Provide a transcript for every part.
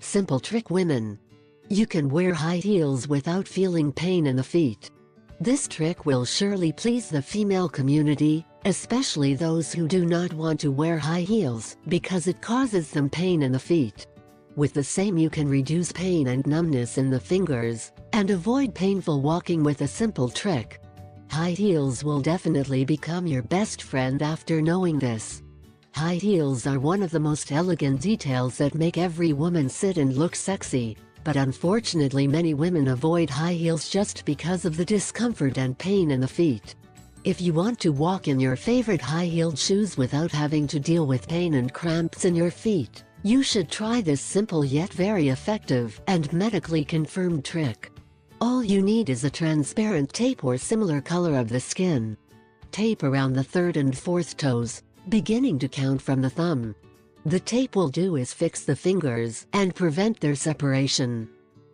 Simple trick, women. You can wear high heels without feeling pain in the feet. This trick will surely please the female community, especially those who do not want to wear high heels because it causes them pain in the feet. With the same, you can reduce pain and numbness in the fingers and avoid painful walking with a simple trick. High heels will definitely become your best friend after knowing this. High heels are one of the most elegant details that make every woman sit and look sexy, but unfortunately many women avoid high heels just because of the discomfort and pain in the feet. If you want to walk in your favorite high-heeled shoes without having to deal with pain and cramps in your feet, you should try this simple yet very effective and medically confirmed trick. All you need is a transparent tape or similar color of the skin. Tape around the third and fourth toes, beginning to count from the thumb. The tape will do is fix the fingers and prevent their separation.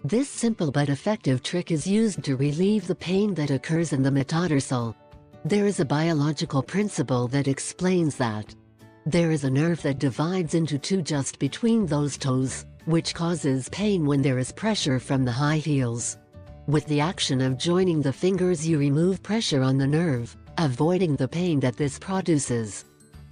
This simple but effective trick is used to relieve the pain that occurs in the metatarsal. There is a biological principle that explains that. There is a nerve that divides into two just between those toes, which causes pain when there is pressure from the high heels. With the action of joining the fingers, you remove pressure on the nerve, avoiding the pain that this produces.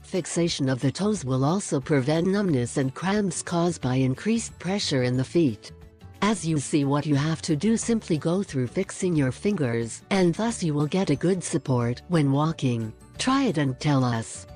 Fixation of the toes will also prevent numbness and cramps caused by increased pressure in the feet. As you see, what you have to do, simply go through fixing your fingers, and thus you will get a good support when walking. Try it and tell us.